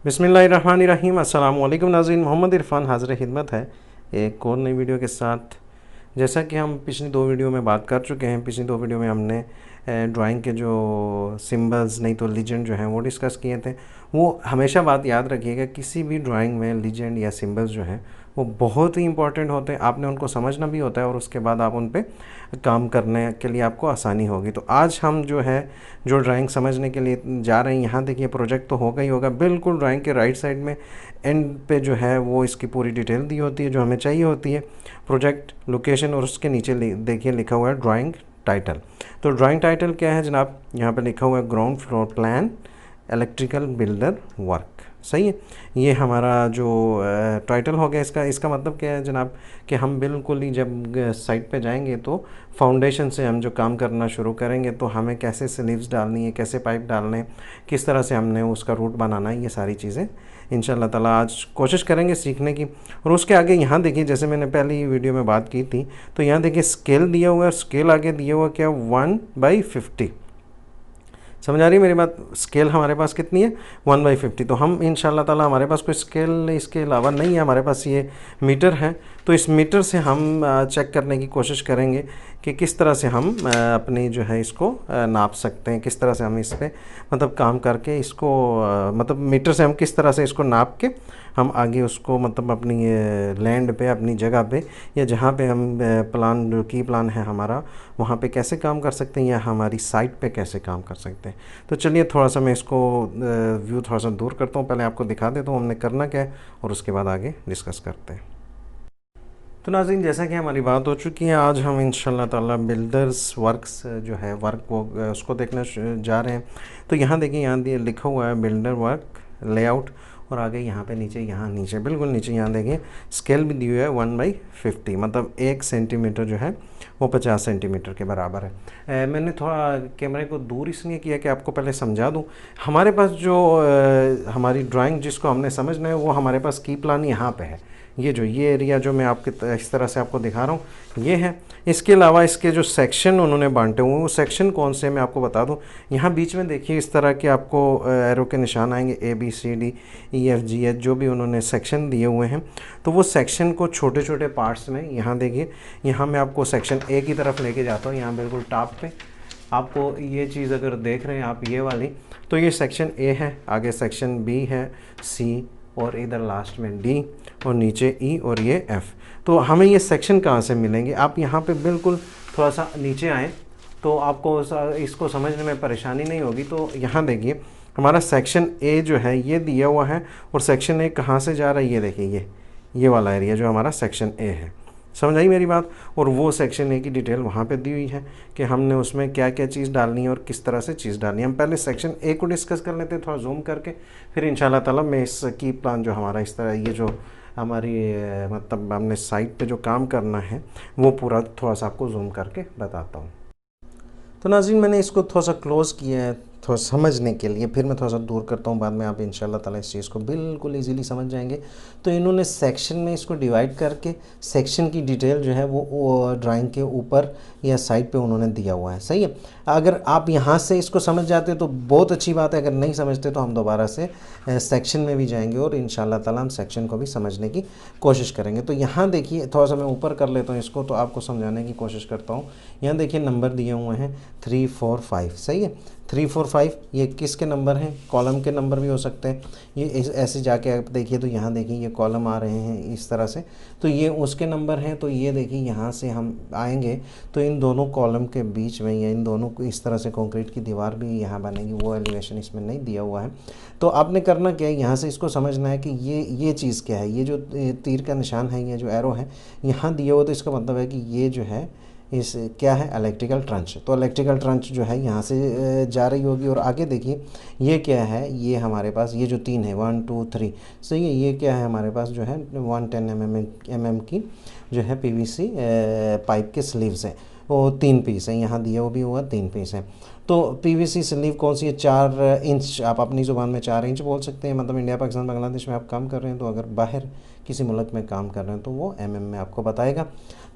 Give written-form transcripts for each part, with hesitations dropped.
बिस्मिल्लाहिर्रहमानिर्रहीम। अस्सलाम वालेकुम नाज़रीन, मोहम्मद इरफान हाज़िर खिदमत है एक और नई वीडियो के साथ। जैसा कि हम पिछली दो वीडियो में बात कर चुके हैं, पिछली दो वीडियो में हमने ड्राइंग के जो सिंबल्स नहीं तो लीजेंड जो हैं वो डिस्कस किए थे। वो हमेशा बात याद रखिएगा, किसी भी ड्राइंग में लीजेंड या सिंबल्स जो हैं वो बहुत ही इंपॉर्टेंट होते हैं। आपने उनको समझना भी होता है और उसके बाद आप उन पे काम करने के लिए आपको आसानी होगी। तो आज हम जो है जो ड्राइंग समझने के लिए जा रहे हैं, यहाँ देखिए प्रोजेक्ट तो होगा ही होगा। बिल्कुल ड्राइंग के राइट साइड में एंड पे जो है वो इसकी पूरी डिटेल दी होती है जो हमें चाहिए होती है, प्रोजेक्ट लोकेशन, और उसके नीचे देखिए लिखा हुआ है ड्राइंग टाइटल। तो ड्राइंग टाइटल क्या है जनाब? यहाँ पे लिखा हुआ है ground floor plan electrical builder work. सही है, ये हमारा जो टाइटल हो गया। इसका मतलब क्या है जनाब कि हम बिल्कुल ही जब साइट पे जाएंगे तो फाउंडेशन से हम जो काम करना शुरू करेंगे तो हमें कैसे स्लीव्स डालनी है, कैसे पाइप डालने हैं, किस तरह से हमने उसका रूट बनाना है, ये सारी चीज़ें इंशाल्लाह ताला आज कोशिश करेंगे सीखने की। और उसके आगे यहाँ देखिए, जैसे मैंने पहली वीडियो में बात की थी, तो यहाँ देखिए स्केल दिया हुआ है। स्केल आगे दिया हुआ क्या? 1/50। समझ आ रही है मेरी बात? स्केल हमारे पास कितनी है? 1/50। तो हम इंशाल्लाह ताला, हमारे पास कोई स्केल इसके अलावा नहीं है, हमारे पास ये मीटर है। तो इस मीटर से हम चेक करने की कोशिश करेंगे कि किस तरह से हम अपनी जो है इसको नाप सकते हैं, किस तरह से हम इस पर मतलब काम करके इसको मतलब मीटर से हम किस तरह से इसको नाप के हम आगे उसको मतलब अपनी लैंड पे, अपनी जगह पे, या जहाँ पे हम प्लान जो की प्लान है हमारा, वहाँ पे कैसे काम कर सकते हैं, या हमारी साइट पे कैसे काम कर सकते हैं। तो चलिए थोड़ा सा मैं इसको व्यू थोड़ा सा दूर करता हूँ, पहले आपको दिखा देता हूँ हमने करना क्या है और उसके बाद आगे डिस्कस करते हैं। तो नाज़रीन, जैसा कि हमारी बात हो चुकी है, आज हम इंशाल्लाह ताला बिल्डर्स वर्क्स जो है वर्क वो उसको देखने जा रहे हैं। तो यहाँ देखिए, यहाँ लिखा हुआ है बिल्डर वर्क लेआउट, और आगे यहाँ पे नीचे, यहाँ नीचे बिल्कुल नीचे यहाँ देखिए स्केल भी दी हुई है 1/50, मतलब 1 सेंटीमीटर जो है वो 50 सेंटीमीटर के बराबर है। मैंने थोड़ा कैमरे को दूर इसलिए किया कि आपको पहले समझा दूँ। हमारे पास जो हमारी ड्राइंग जिसको हमने समझना है वो हमारे पास की प्लान यहाँ पे है। ये एरिया जो मैं आपके इस तरह से आपको दिखा रहा हूँ ये है। इसके अलावा इसके जो सेक्शन उन्होंने बांटे हुए हैं वो सेक्शन कौन से मैं आपको बता दूँ। यहाँ बीच में देखिए इस तरह के आपको एरो के निशान आएंगे, ABCDEFGH जो भी उन्होंने सेक्शन दिए हुए हैं। तो वो सेक्शन को छोटे छोटे पार्ट्स में, यहाँ देखिए, यहाँ मैं आपको सेक्शन A की तरफ लेके जाता हूँ। यहाँ बिल्कुल टॉप पे आपको ये चीज़ अगर देख रहे हैं आप, ये वाली, तो ये सेक्शन A है, आगे सेक्शन B है, C, और इधर लास्ट में D, और नीचे E, और ये F। तो हमें ये सेक्शन कहाँ से मिलेंगे? आप यहाँ पे बिल्कुल थोड़ा सा नीचे आएँ तो आपको इसको समझने में परेशानी नहीं होगी। तो यहाँ देखिए हमारा सेक्शन A जो है ये दिया हुआ है, और सेक्शन A कहाँ से जा रहा है, ये देखिए ये वाला एरिया जो हमारा सेक्शन A है। समझ आई मेरी बात? और वो सेक्शन A की डिटेल वहाँ पे दी हुई है कि हमने उसमें क्या क्या चीज़ डालनी है और किस तरह से चीज़ डालनी है। हम पहले सेक्शन A को डिस्कस कर लेते हैं थोड़ा जूम करके, फिर इंशाल्लाह ताला मैं इस की प्लान जो हमारा इस तरह ये जो हमारी मतलब हमने साइट पे जो काम करना है वो पूरा थोड़ा सा आपको जूम करके बताता हूँ। तो नाज़रीन, मैंने इसको थोड़ा सा क्लोज़ किया है थोड़ा समझने के लिए, फिर मैं थोड़ा सा दूर करता हूँ, बाद में आप इंशाल्लाह ताला इस चीज़ को बिल्कुल इजीली समझ जाएंगे। तो इन्होंने सेक्शन में इसको डिवाइड करके सेक्शन की डिटेल जो है वो ड्राइंग के ऊपर या साइड पे उन्होंने दिया हुआ है। सही है, अगर आप यहाँ से इसको समझ जाते तो बहुत अच्छी बात है, अगर नहीं समझते तो हम दोबारा से सेक्शन में भी जाएंगे और इंशाल्लाह ताला हम सेक्शन को भी समझने की कोशिश करेंगे। तो यहाँ देखिए थोड़ा सा मैं ऊपर कर लेता हूँ इसको, तो आपको समझाने की कोशिश करता हूँ। यहाँ देखिए नंबर दिए हुए हैं 3, 4, 5। सही है, 3, 4, 5 ये किसके नंबर हैं? कॉलम के नंबर भी हो सकते हैं। ये ऐसे जाके आप देखिए तो यहाँ देखिए ये कॉलम आ रहे हैं इस तरह से, तो ये उसके नंबर हैं। तो ये देखिए यहाँ से हम आएंगे तो इन दोनों कॉलम के बीच में, या इन दोनों को इस तरह से कंक्रीट की दीवार भी यहाँ बनेगी। वो एलिवेशन इसमें नहीं दिया हुआ है। तो आपने करना क्या है, यहाँ से इसको समझना है कि ये चीज़ क्या है। ये जो तीर का निशान है, ये जो एरो है यहाँ दिया हुआ, तो इसका मतलब है कि ये जो है इस क्या है, इलेक्ट्रिकल ट्रंच। तो इलेक्ट्रिकल ट्रंच जो है यहाँ से जा रही होगी। और आगे देखिए ये क्या है, ये हमारे पास ये जो 3 है 1, 2, 3। सही है, ये क्या है हमारे पास जो है 110 mm की जो है PVC पाइप के स्लीव्स हैं, वो 3 पीस है। यहाँ दिया वो भी हुआ 3 पीस है। तो PVC स्लीव कौन सी है? 4 इंच, आप अपनी ज़ुबान में 4 इंच बोल सकते हैं। मतलब इंडिया, पाकिस्तान, बांग्लादेश में आप काम कर रहे हैं, तो अगर बाहर किसी मुल्क में काम कर रहे हैं तो वो MM में आपको बताएगा।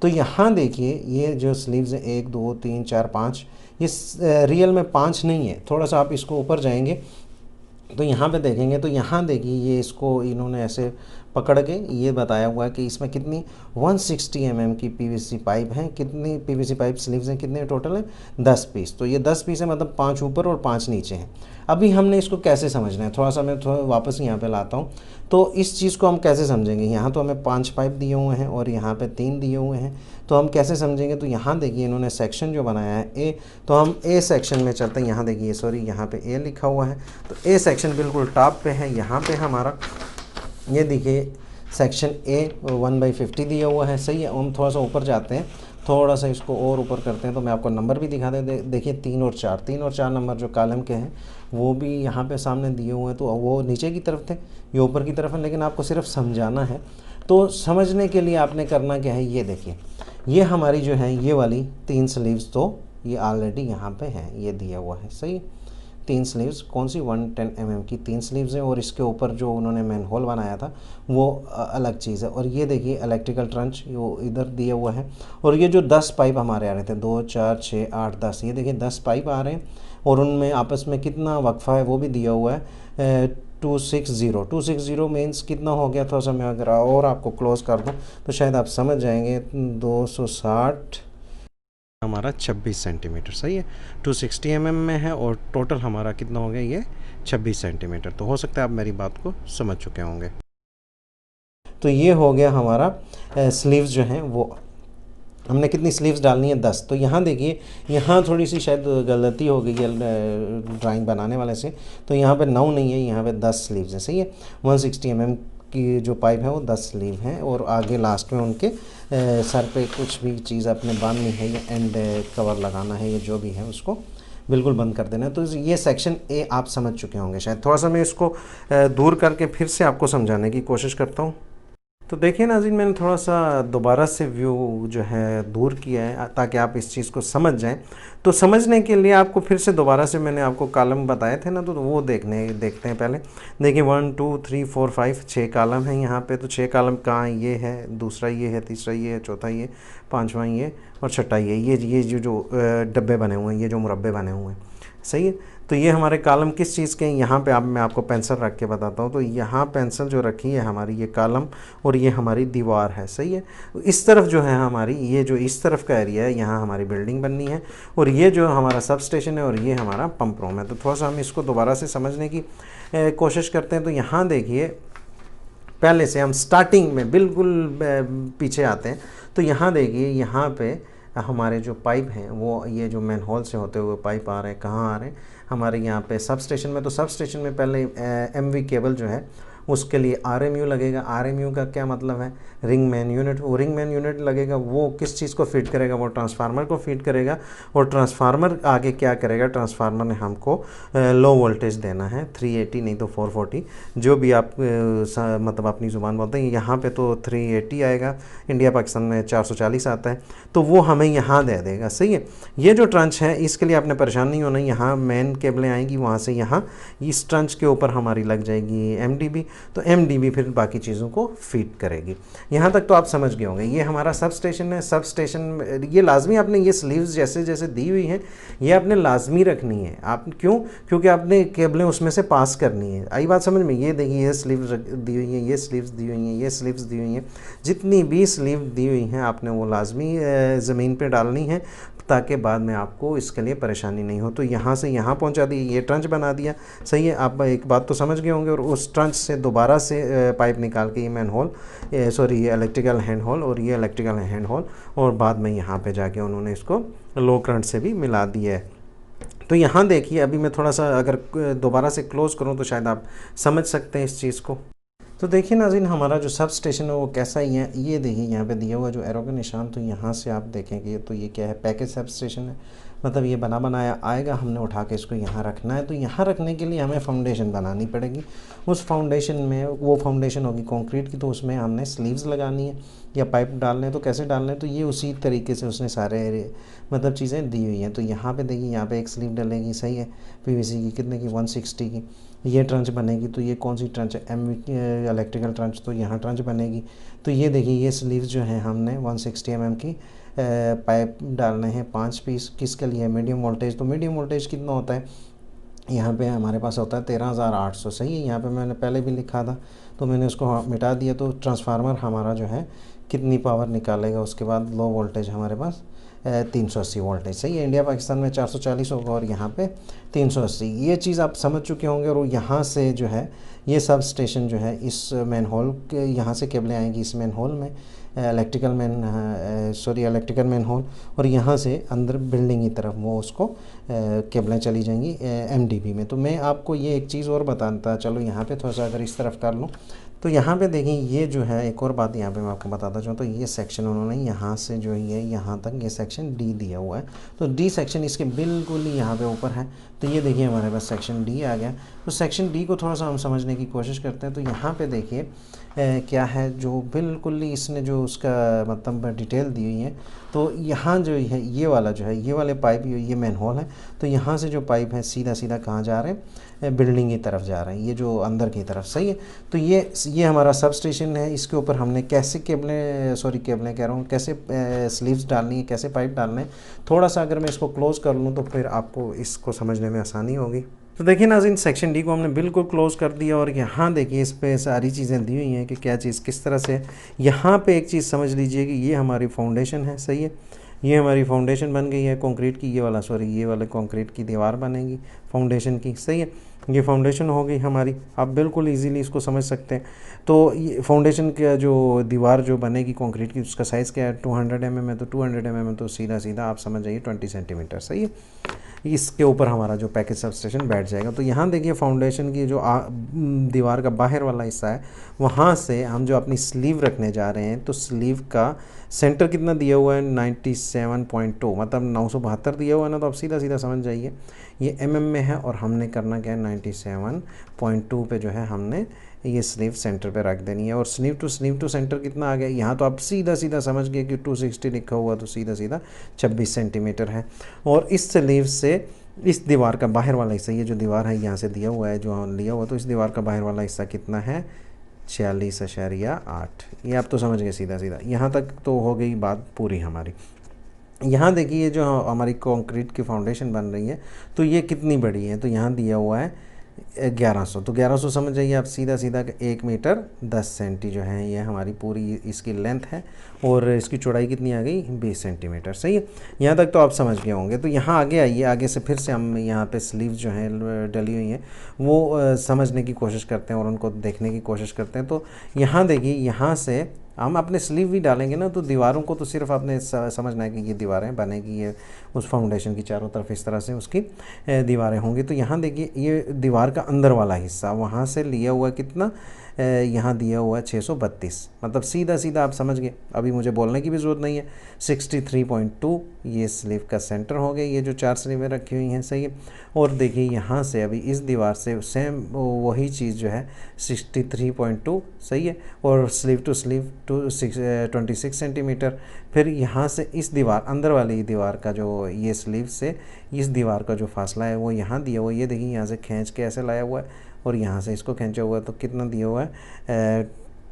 तो यहाँ देखिए ये जो स्लीव्स है 1, 2, 3, 4, 5, ये रियल में 5 नहीं है। थोड़ा सा आप इसको ऊपर जाएंगे तो यहाँ पे देखेंगे तो यहाँ देखिए ये इसको इन्होंने ऐसे पकड़ के ये बताया हुआ है कि इसमें कितनी 160 mm की पीवीसी पाइप है, कितनी पीवीसी पाइप स्लीव्स हैं, कितने टोटल है 10 पीस। तो ये 10 पीस है, मतलब 5 ऊपर और 5 नीचे हैं। अभी हमने इसको कैसे समझना है, थोड़ा सा मैं थोड़ा वापस यहाँ पे लाता हूँ। तो इस चीज़ को हम कैसे समझेंगे, यहाँ तो हमें 5 पाइप दिए हुए हैं और यहाँ पे 3 दिए हुए हैं, तो हम कैसे समझेंगे। तो यहाँ देखिए इन्होंने सेक्शन जो बनाया है ए, तो हम ए सेक्शन में चलते हैं। यहाँ देखिए सॉरी यहाँ पे ए लिखा हुआ है, तो ए सेक्शन बिल्कुल टॉप पे है। यहाँ पे हमारा ये देखिए सेक्शन ए 1/50 दिया हुआ है, सही है। हम थोड़ा सा ऊपर जाते हैं, थोड़ा सा इसको और ऊपर करते हैं, तो मैं आपको नंबर भी दिखा देखिए 3 और 4 नंबर जो कॉलम के हैं वो भी यहाँ पे सामने दिए हुए हैं। तो वो नीचे की तरफ थे, ये ऊपर की तरफ है, लेकिन आपको सिर्फ समझाना है। तो समझने के लिए आपने करना क्या है, ये देखिए ये हमारी जो है ये वाली 3 स्लीव्स तो ये ऑलरेडी यहाँ पे है, ये दिया हुआ है, सही। 3 स्लीव्स कौन सी 110 mm की 3 स्लीव्स हैं, और इसके ऊपर जो उन्होंने मैन होल बनाया था वो अलग चीज़ है। और ये देखिए इलेक्ट्रिकल ट्रंच वो इधर दिया हुआ है। और ये जो 10 पाइप हमारे आ रहे थे 2 4 6 8 10, ये देखिए 10 पाइप आ रहे हैं, और उनमें आपस में कितना वक्फा है वो भी दिया हुआ है 260 मीन्स कितना हो गया। थोड़ा सा मैं अगर और आपको क्लोज कर दूँ तो शायद आप समझ जाएंगे। 260 हमारा 26 सेंटीमीटर, सही है। 260 mm में है और टोटल हमारा कितना हो गया, ये 26 सेंटीमीटर। तो हो सकता है आप मेरी बात को समझ चुके होंगे। तो ये हो गया हमारा स्लीव्स जो हैं वो हमने कितनी स्लीव्स डालनी है 10। तो यहाँ देखिए यहाँ थोड़ी सी शायद गलती हो गई है ड्राइंग बनाने वाले से, तो यहाँ पे 9 नहीं है, यहाँ पे 10 स्लीव्स हैं, सही है। 160 mm की जो पाइप है वो 10 स्लीव हैं, और आगे लास्ट में उनके सर पे कुछ भी चीज़ आपने बांधनी है या एंड कवर लगाना है, ये जो भी है उसको बिल्कुल बंद कर देना है। तो ये सेक्शन ए आप समझ चुके होंगे शायद। थोड़ा सा मैं इसको दूर करके फिर से आपको समझाने की कोशिश करता हूँ। तो देखिए नाज़रीन, मैंने थोड़ा सा दोबारा से व्यू जो है दूर किया है ताकि आप इस चीज़ को समझ जाएं। तो समझने के लिए आपको फिर से दोबारा से मैंने आपको कॉलम बताए थे ना, तो वो देखते हैं पहले। देखिए 1 2 3 4 5 6 कॉलम हैं यहाँ पे। तो 6 कॉलम कहाँ, ये है, दूसरा ये है, तीसरा ये है, चौथा ये, पांचवा ये और छठा ये जो डब्बे बने हुए हैं, ये जो मुरब्बे बने हुए हैं, सही है। तो ये हमारे कॉलम किस चीज़ के हैं, यहाँ पे मैं आपको पेंसिल रख के बताता हूँ। तो यहाँ पेंसिल जो रखी है हमारी, ये कॉलम और ये हमारी दीवार है, सही है। इस तरफ जो है हमारी, ये जो इस तरफ का एरिया है, यहाँ हमारी बिल्डिंग बननी है, और ये जो हमारा सब स्टेशन है, और ये हमारा पंप रूम है। तो थोड़ा सा हम इसको दोबारा से समझने की कोशिश करते हैं। तो यहाँ देखिए पहले से हम स्टार्टिंग में बिल्कुल पीछे आते हैं। तो यहाँ देखिए यहाँ पे हमारे जो पाइप हैं वो ये जो मैन होल से होते हुए पाइप आ रहे हैं, कहाँ आ रहे हैं हमारे यहाँ पे सब स्टेशन में। तो सब स्टेशन में पहले एमवी केबल जो है उसके लिए आरएमयू लगेगा। आरएमयू का क्या मतलब है, रिंग मैन यूनिट। वो रिंग मैन यूनिट लगेगा, वो किस चीज़ को फीड करेगा, वो ट्रांसफार्मर को फीड करेगा। और ट्रांसफार्मर आगे क्या करेगा, ट्रांसफार्मर ने हमको लो वोल्टेज देना है 380 नहीं तो 440, जो भी आप मतलब अपनी ज़ुबान बोलते हैं। यहाँ पे तो 380 आएगा, इंडिया पाकिस्तान में 440 आता है, तो वो हमें यहाँ दे देगा, सही है। ये जो ट्रंच है इसके लिए आपने परेशान नहीं होना। यहाँ मेन केबलें आएंगी, वहाँ से यहाँ इस ट्रंच के ऊपर हमारी लग जाएगी एमडीबी, तो एमडीबी फिर बाकी चीज़ों को फीड करेगी। यहाँ तक तो आप समझ गए होंगे। ये हमारा सब स्टेशन है। सब स्टेशन ये लाजमी आपने ये स्लीव्स जैसे जैसे दी हुई हैं ये आपने लाजमी रखनी है। आप क्यों, क्योंकि आपने केबलें उसमें से पास करनी है। आई बात समझ में। ये देखिए ये स्लीव्स दी हुई हैं, ये स्लीव्स दी हुई हैं, ये स्लीव्स दी हुई हैं, जितनी भी स्लीव दी हुई हैं आपने वो लाजमी ज़मीन पर डालनी है, ताकि बाद में आपको इसके लिए परेशानी नहीं हो। तो यहाँ से यहाँ पहुँचा दी, ये ट्रंच बना दिया, सही है। आप एक बात तो समझ गए होंगे। और उस ट्रंच से दोबारा से पाइप निकाल के ये मैन होल, सॉरी ये इलेक्ट्रिकल हैंड होल और ये इलेक्ट्रिकल हैंड होल, और बाद में यहाँ पे जाके उन्होंने इसको लो करंट से भी मिला दिया है। तो यहाँ देखिए अभी मैं थोड़ा सा अगर दोबारा से क्लोज़ करूँ तो शायद आप समझ सकते हैं इस चीज़ को। तो देखिए नाज़रीन, हमारा जो सब स्टेशन है वो कैसा ही है। ये देखिए यहाँ पे दिया हुआ जो एरो का निशान, तो यहाँ से आप देखेंगे तो ये क्या है, पैकेज सब स्टेशन है। मतलब ये बना बनाया आएगा, हमने उठा के इसको यहाँ रखना है। तो यहाँ रखने के लिए हमें फाउंडेशन बनानी पड़ेगी। उस फाउंडेशन में, वो फाउंडेशन होगी कंक्रीट की, तो उसमें हमने स्लीव्स लगानी है या पाइप डालने हैं। तो कैसे डालने हैं, तो ये उसी तरीके से उसने सारे मतलब चीज़ें दी हुई हैं। तो यहाँ पे देखिए यहाँ पे एक स्लीव डलेगी, सही है, पीवीसी की, कितने की 160 की। ये ट्रंच बनेगी, तो ये कौन सी ट्रंच है, इलेक्ट्रिकल ट्रंच, तो यहाँ ट्रंच बनेगी। तो ये देखिए ये स्लीव्स जो हैं हमने 160 mm की पाइप डालने हैं 5 पीस। किसके लिए, मीडियम वोल्टेज। तो मीडियम वोल्टेज कितना होता है, यहाँ पे हमारे पास होता है 13,800, सही है। यहाँ पे मैंने पहले भी लिखा था तो मैंने उसको मिटा दिया। तो ट्रांसफार्मर हमारा जो है कितनी पावर निकालेगा, उसके बाद लो वोल्टेज हमारे पास 380 वोल्टेज, सही है। इंडिया पाकिस्तान में 440 होगा और यहाँ पे 380। ये चीज़ आप समझ चुके होंगे। और यहाँ से जो है ये सब स्टेशन जो है इस मैन होल के यहाँ से केबलें आएंगी इस मैन होल में, इलेक्ट्रिकल मैन होल, और यहाँ से अंदर बिल्डिंग की तरफ वो उसको केबलें चली जाएंगी एमडीबी में। तो मैं आपको ये एक चीज़ और बताता, चलो यहाँ पे थोड़ा सा अगर इस तरफ कर लूँ तो यहाँ पे देखें ये जो है एक और बात यहाँ पे मैं आपको बताता चाहूँ। तो ये सेक्शन उन्होंने यहाँ से जो है यहाँ तक ये सेक्शन डी दिया हुआ है। तो डी सेक्शन इसके बिल्कुल ही यहाँ पे ऊपर है। तो ये देखिए हमारे पास सेक्शन डी आ गया। तो सेक्शन डी को थोड़ा सा हम समझने की कोशिश करते हैं। तो यहाँ पे देखिए क्या है, जो बिल्कुल ही इसने जो उसका मतलब डिटेल दी हुई है। तो यहाँ जो है ये वाला जो है ये वाले पाइप ये मैन होल है। तो यहाँ से जो पाइप है सीधा सीधा कहाँ जा रहे हैं, बिल्डिंग की तरफ जा रहे हैं, ये जो अंदर की तरफ, सही है। तो ये हमारा सब स्टेशन है। इसके ऊपर हमने कैसे केबलें कह रहा हूँ, कैसे स्लीव्स डालनी है, कैसे पाइप डालने हैं, थोड़ा सा अगर मैं इसको क्लोज़ कर लूँ तो फिर आपको इसको समझने में आसानी होगी। तो देखिए नाज़रीन, सेक्शन डी को हमने बिल्कुल क्लोज़ कर दिया और यहाँ देखिए इस पे सारी चीज़ें दी हुई हैं कि क्या चीज़ किस तरह से। यहाँ पे एक चीज़ समझ लीजिए कि ये हमारी फाउंडेशन है, सही है। ये हमारी फाउंडेशन बन गई है कंक्रीट की, ये वाले कंक्रीट की दीवार बनेगी फाउंडेशन की, सही है। ये फाउंडेशन हो गई हमारी, आप बिल्कुल इजीली इसको समझ सकते हैं। तो ये फाउंडेशन का जो दीवार जो बनेगी कंक्रीट की, उसका साइज़ क्या है, 200 mm है। तो 200 mm तो सीधा सीधा आप समझ जाइए 20 सेंटीमीटर, सही है। इसके ऊपर हमारा जो पैकेज सब स्टेशन बैठ जाएगा। तो यहाँ देखिए फाउंडेशन की जो दीवार का बाहर वाला हिस्सा है, वहाँ से हम जो अपनी स्लीव रखने जा रहे हैं, तो स्लीव का सेंटर कितना दिया हुआ है, 97.2, मतलब 972 दिया हुआ है ना। तो आप सीधा सीधा समझ जाइए ये mm में है और हमने करना क्या है, 97.2 पे जो है हमने ये स्लीव सेंटर पे रख देनी है। और स्लीव टू सेंटर कितना आ गया, यहाँ तो आप सीधा सीधा समझ गए कि 260 लिखा हुआ, तो सीधा सीधा 26 सेंटीमीटर है। और इस स्लीव से इस दीवार का बाहर वाला हिस्सा, ये जो दीवार है यहाँ से दिया हुआ है जो लिया हुआ, तो इस दीवार का बाहर वाला हिस्सा कितना है, 46.8। ये आप तो समझ गए सीधा सीधा। यहाँ तक तो हो गई बात पूरी हमारी। यहाँ देखिए जो हमारी कंक्रीट की फाउंडेशन बन रही है, तो ये कितनी बड़ी है, तो यहाँ दिया हुआ है 1100। तो 1100 समझ जाइए आप सीधा सीधा 1 मीटर 10 सेंटी जो है ये हमारी पूरी इसकी लेंथ है। और इसकी चौड़ाई कितनी आ गई, 20 सेंटीमीटर, सही है। यहाँ तक तो आप समझ गए होंगे। तो यहाँ आगे आइए, आगे से फिर से हम यहाँ पे स्लीव जो है डली हुई हैं वो समझने की कोशिश करते हैं और उनको देखने की कोशिश करते हैं। तो यहाँ देखिए, यहाँ से हम अपने स्लीव भी डालेंगे ना, तो दीवारों को तो सिर्फ आपने समझना है कि ये दीवारें बनेगी, ये उस फाउंडेशन की चारों तरफ इस तरह से उसकी दीवारें होंगी। तो यहाँ देखिए ये दीवार का अंदर वाला हिस्सा, वहाँ से लिया हुआ कितना, यहाँ दिया हुआ है 632, मतलब सीधा सीधा आप समझ गए, अभी मुझे बोलने की भी ज़रूरत नहीं है। 63.2 ये स्लीव का सेंटर हो गया, ये जो 4 स्लीवें रखी हुई हैं, सही है। और देखिए यहाँ से अभी इस दीवार से सेम वही चीज़ जो है 63.2, सही है। और स्लीव टू 26 सेंटीमीटर। फिर यहाँ से इस दीवार अंदर वाली दीवार का जो ये स्लीव से इस दीवार का जो फासला है वो यहाँ दिया हुआ है। ये देखिए यहाँ से खींच के ऐसे लाया हुआ है और यहाँ से इसको खींचा हुआ है, तो कितना दिया हुआ है,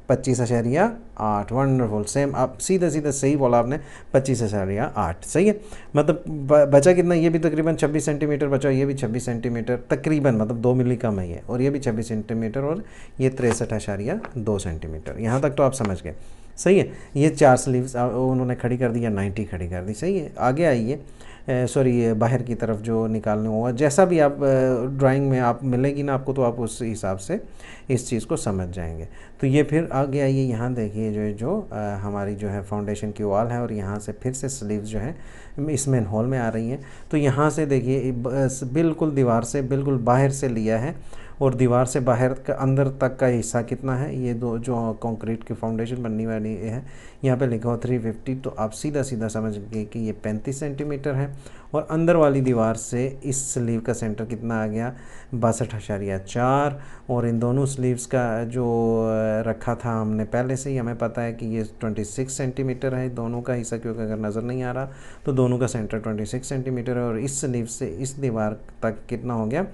25.8। वंडरफुल, सेम आप सीधा सीधा सही बोला आपने, 25.8, सही है। मतलब बचा कितना, ये भी तकरीबन 26 सेंटीमीटर बचा, ये भी 26 सेंटीमीटर तकरीबन, मतलब 2 मिली कम है ये, और ये भी 26 सेंटीमीटर और ये 63.2 सेंटीमीटर। यहाँ तक तो आप समझ गए, सही है। ये 4 स्लीव्स उन्होंने खड़ी कर दी या 90 खड़ी कर दी, सही है। आगे आइए, सॉरी बाहर की तरफ जो निकालने होगा, जैसा भी आप ड्राइंग में आप मिलेगी ना आपको, तो आप उस हिसाब से इस चीज़ को समझ जाएंगे। तो ये फिर आगे आइए, यहाँ देखिए जो हमारी जो है फाउंडेशन की वॉल है और यहाँ से फिर से स्लीव्स जो है इस मेन हॉल में आ रही हैं। तो यहाँ से देखिए बिल्कुल दीवार से बिल्कुल बाहर से लिया है और दीवार से बाहर का अंदर तक का हिस्सा कितना है, ये दो जो कंक्रीट की फाउंडेशन बनने वाली है, यहाँ पे लिखा हो 350। तो आप सीधा सीधा समझ गए कि ये 35 सेंटीमीटर है। और अंदर वाली दीवार से इस स्लीव का सेंटर कितना आ गया, 62.4। और इन दोनों स्लीव्स का जो रखा था हमने पहले से ही, हमें पता है कि ये 26 सेंटीमीटर है दोनों का हिस्सा, क्योंकि अगर नज़र नहीं आ रहा तो दोनों का सेंटर 26 सेंटीमीटर है। और इस स्लीव से इस दीवार तक कितना हो गया,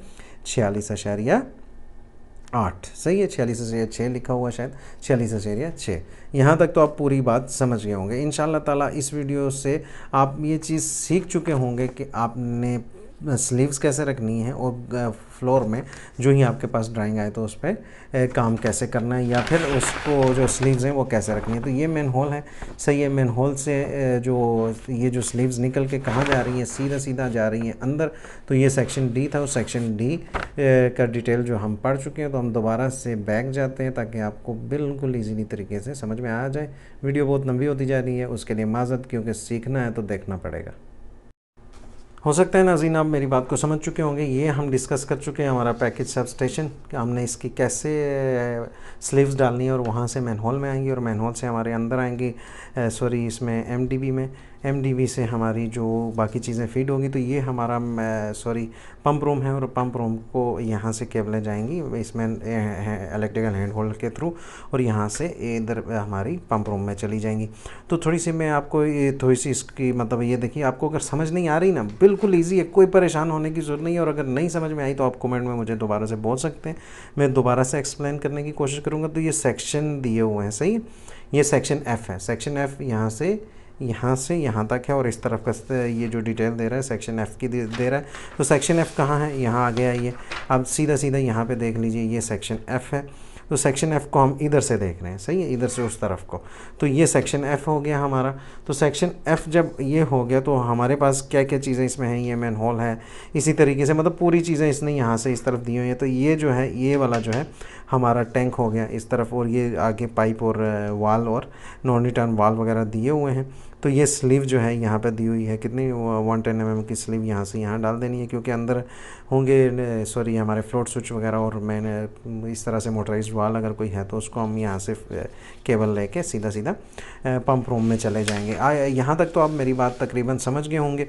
46.8, सही है। 46.6 लिखा हुआ शायद, 46.6। यहाँ तक तो आप पूरी बात समझ गए होंगे। इंशाल्लाह ताला इस वीडियो से आप ये चीज़ सीख चुके होंगे कि आपने स्लीव्स कैसे रखनी है और फ्लोर में जो ही आपके पास ड्राइंग आए तो उस पर काम कैसे करना है, या फिर उसको जो स्लीव्स हैं वो कैसे रखनी है। तो ये मेन होल है, सही है। मेन होल से जो ये जो स्लीव्स निकल के कहाँ जा रही हैं, सीधा सीधा जा रही हैं अंदर। तो ये सेक्शन डी था, उस सेक्शन डी का डिटेल जो हम पढ़ चुके हैं। तो हम दोबारा से बैक जाते हैं ताकि आपको बिल्कुल ईजीली तरीके से समझ में आ जाए। वीडियो बहुत लंबी होती जा रही है, उसके लिए माज़रत, क्योंकि सीखना है तो देखना पड़ेगा। हो सकता है नाज़रीन आप मेरी बात को समझ चुके होंगे। ये हम डिस्कस कर चुके हैं हमारा पैकेज सबस्टेशन, कि हमने इसकी कैसे स्लीव्स डालनी है और वहाँ से मैनहोल में आएंगी और मैनहोल से हमारे अंदर आएंगी, सॉरी इसमें एमडीबी में, एमडीबी से हमारी जो बाकी चीज़ें फीड होंगी। तो ये हमारा सॉरी पंप रूम है और पंप रूम को यहाँ से केबलें जाएंगी इसमें इलेक्ट्रिकल हैंड होल्ड के थ्रू, और यहाँ से इधर हमारी पंप रूम में चली जाएंगी। तो थोड़ी सी मैं आपको ये थोड़ी सी इसकी मतलब ये देखिए, आपको अगर समझ नहीं आ रही ना, बिल्कुल ईजी है, कोई परेशान होने की ज़रूरत नहीं है। और अगर नहीं समझ में आई तो आप कमेंट में मुझे दोबारा से बोल सकते हैं, मैं दोबारा से एक्सप्लेन करने की कोशिश करूँगा। तो ये सेक्शन दिए हुए हैं, सही है। ये सेक्शन एफ़ है, सेक्शन एफ़ यहाँ से यहाँ तक है, और इस तरफ का ये जो डिटेल दे रहा है सेक्शन एफ़ की दे रहा है। तो सेक्शन एफ़ कहाँ है, यहाँ आ गया ये। अब सीधा सीधा यहाँ पे देख लीजिए, ये सेक्शन एफ़ है। तो सेक्शन एफ़ को हम इधर से देख रहे हैं, सही है, इधर से उस तरफ को। तो ये सेक्शन एफ़ हो गया हमारा। तो सेक्शन एफ़ जब ये हो गया तो हमारे पास क्या क्या चीज़ें इसमें हैं, ये मैन होल है, इसी तरीके से मतलब पूरी चीज़ें इसने यहाँ से इस तरफ दी हुई है। तो ये जो है, ये वाला जो है हमारा टैंक हो गया इस तरफ, और ये आगे पाइप और वाल और नॉन रिटर्न वाल वगैरह दिए हुए हैं। तो ये स्लीव जो है यहाँ पे दी हुई है, कितनी 110 mm की स्लीव यहाँ से यहाँ डाल देनी है, क्योंकि अंदर होंगे सॉरी हमारे फ्लोट स्विच वगैरह, और मैंने इस तरह से मोटराइज्ड वाल अगर कोई है तो उसको हम यहाँ से केबल लेके सीधा सीधा पंप रूम में चले जाएंगे। यहाँ तक तो आप मेरी बात तकरीबन समझ गए होंगे।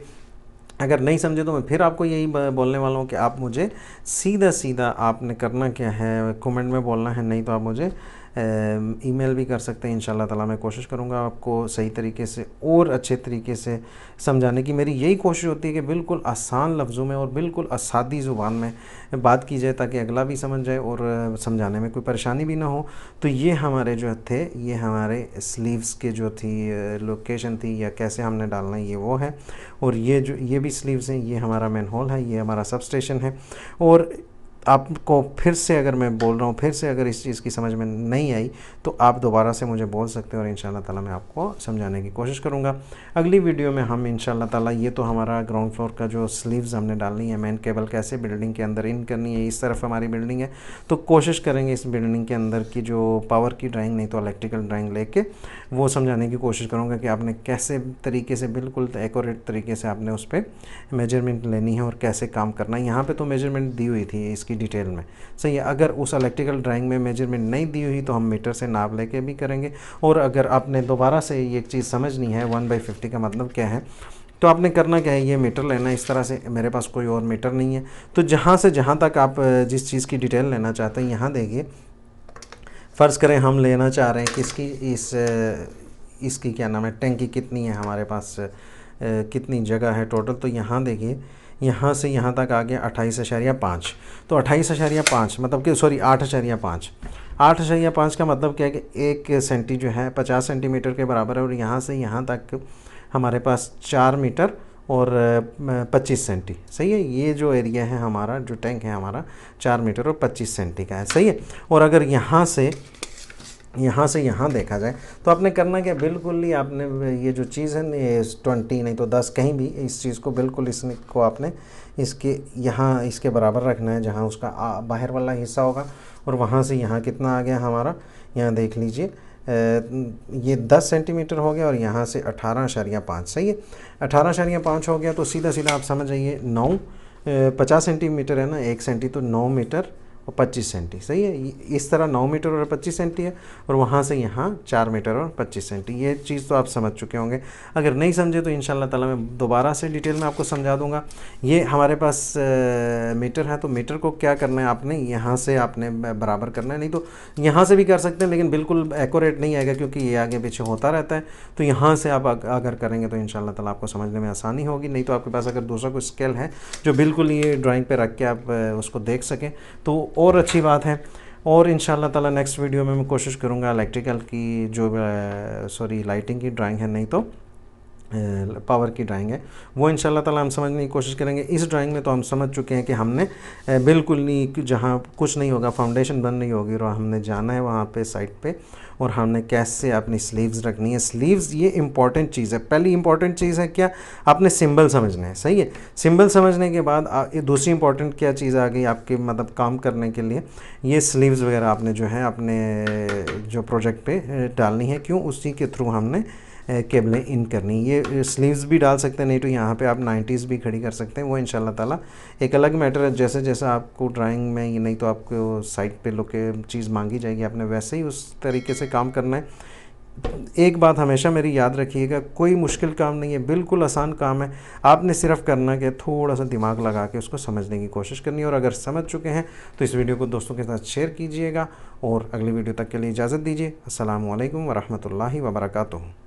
अगर नहीं समझे तो मैं फिर आपको यही बोलने वाला हूँ कि आप मुझे सीधा सीधा आपने करना क्या है, कमेंट में बोलना है, नहीं तो आप मुझे ईमेल भी कर सकते हैं। इंशाल्लाह ताला मैं कोशिश करूँगा आपको सही तरीके से और अच्छे तरीके से समझाने की। मेरी यही कोशिश होती है कि बिल्कुल आसान लफ्ज़ों में और बिल्कुल आसादी ज़ुबान में बात की जाए, ताकि अगला भी समझ जाए और समझाने में कोई परेशानी भी ना हो। तो ये हमारे जो थे, ये हमारे स्लीव्स के जो थी लोकेशन थी, या कैसे हमने डालना है, ये वो है। और ये भी स्लीव्स हैं, ये हमारा मेन होल है, ये हमारा सब स्टेशन है। और आपको फिर से अगर मैं बोल रहा हूँ, फिर से अगर इस चीज़ की समझ में नहीं आई तो आप दोबारा से मुझे बोल सकते हैं, और इंशाल्लाह ताला मैं आपको समझाने की कोशिश करूँगा। अगली वीडियो में हम इंशाल्लाह ताला, ये तो हमारा ग्राउंड फ्लोर का जो स्लीव्स हमने डालनी है, मेन केबल कैसे बिल्डिंग के अंदर इन करनी है, इस तरफ हमारी बिल्डिंग है, तो कोशिश करेंगे इस बिल्डिंग के अंदर की जो पावर की ड्राइंग, नहीं तो इलेक्ट्रिकल ड्राइंग लेके वो समझाने की कोशिश करूँगा कि आपने कैसे तरीके से बिल्कुल एक्यूरेट तरीके से आपने उस पर मेजरमेंट लेनी है और कैसे काम करना है। यहाँ पर तो मेजरमेंट दी हुई थी इसकी डिटेल में, सही है। अगर उस इलेक्ट्रिकल ड्राइंग में मेजरमेंट नहीं दी हुई तो हम मीटर से नाप लेके भी करेंगे। और अगर आपने दोबारा से ये चीज़ समझनी है 1/50 का मतलब क्या है, तो आपने करना क्या है, ये मीटर लेना है इस तरह से। मेरे पास कोई और मीटर नहीं है, तो जहाँ से जहाँ तक आप जिस चीज़ की डिटेल लेना चाहते हैं, यहाँ देखिए, फ़र्ज़ करें हम लेना चाह रहे हैं कि इसकी क्या नाम है, टैंकी कितनी है हमारे पास, कितनी जगह है टोटल। तो यहाँ देखिए, यहाँ से यहाँ तक आ गया 28.5। तो 28.5 मतलब कि सॉरी 8.5, 8.5 का मतलब क्या है कि 1 सेंटी जो है 50 सेंटीमीटर के बराबर है। और यहाँ से यहाँ तक हमारे पास 4 मीटर और 25 सेंटी, सही है। ये जो एरिया है हमारा, जो टैंक है हमारा, 4 मीटर और 25 सेंटी का है, सही है। और अगर यहाँ से यहाँ देखा जाए तो आपने करना क्या, बिल्कुल ही आपने ये जो चीज़ है, ये 20 नहीं तो 10 कहीं भी, इस चीज़ को बिल्कुल इसको आपने इसके यहाँ इसके बराबर रखना है, जहाँ उसका बाहर वाला हिस्सा होगा। और वहाँ से यहाँ कितना आ गया हमारा, यहाँ देख लीजिए, ये 10 सेंटीमीटर हो गया, और यहाँ से 18.5, सही है, 18.5 हो गया। तो सीधा सीधा आप समझ जाइए 50 सेंटीमीटर है ना, 1 सेंटी, तो 9 मीटर और 25 सेंटी, सही है। इस तरह 9 मीटर और 25 सेंटी है, और वहाँ से यहाँ 4 मीटर और 25 सेंटी। ये चीज़ तो आप समझ चुके होंगे। अगर नहीं समझे तो इंशाल्लाह ताला मैं दोबारा से डिटेल में आपको समझा दूँगा। ये हमारे पास मीटर है, तो मीटर को क्या करना है, आपने यहाँ से आपने बराबर करना है, नहीं तो यहाँ से भी कर सकते हैं, लेकिन बिल्कुल एक्यूरेट नहीं आएगा क्योंकि ये आगे पीछे होता रहता है। तो यहाँ से आप अगर करेंगे तो इंशाल्लाह ताला आपको समझने में आसानी होगी। नहीं तो आपके पास अगर दूसरा कोई स्केल है जो बिल्कुल ये ड्राइंग पर रख के आप उसको देख सकें तो और अच्छी बात है। और इंशाल्लाह ताला नेक्स्ट वीडियो में मैं कोशिश करूँगा इलेक्ट्रिकल की जो सॉरी लाइटिंग की ड्राइंग है, नहीं तो पावर की ड्राइंग है, वो इंशाल्लाह ताला हम समझने की कोशिश करेंगे। इस ड्राइंग में तो हम समझ चुके हैं कि हमने बिल्कुल नहीं, जहाँ कुछ नहीं होगा, फाउंडेशन बंद नहीं होगी, और हमने जाना है वहाँ पे साइड पे, और हमने कैसे अपनी स्लीव्स रखनी है। स्लीव्स ये इंपॉर्टेंट चीज़ है। पहली इंपॉर्टेंट चीज़ है क्या, आपने सिंबल समझना है, सही है। सिंबल समझने के बाद ये दूसरी इंपॉर्टेंट क्या चीज़ आ गई आपके मतलब काम करने के लिए, ये स्लीव्स वगैरह आपने जो है अपने जो प्रोजेक्ट पे डालनी है। क्यों, उसी के थ्रू हमने केबलें इन करनी। ये स्लीव्स भी डाल सकते हैं, नहीं तो यहाँ पे आप 90s भी खड़ी कर सकते हैं, वो इंशाल्लाह ताला एक अलग मैटर है। जैसे जैसे आपको ड्राइंग में, ये नहीं तो आपको साइड पे लोके चीज़ मांगी जाएगी, आपने वैसे ही उस तरीके से काम करना है। एक बात हमेशा मेरी याद रखिएगा, कोई मुश्किल काम नहीं है, बिल्कुल आसान काम है। आपने सिर्फ करना कि थोड़ा सा दिमाग लगा के उसको समझने की कोशिश करनी है। और अगर समझ चुके हैं तो इस वीडियो को दोस्तों के साथ शेयर कीजिएगा, और अगली वीडियो तक के लिए इजाज़त दीजिए। अस्सलामु अलैकुम वरहमतुल्लाहि वबरकातुहू।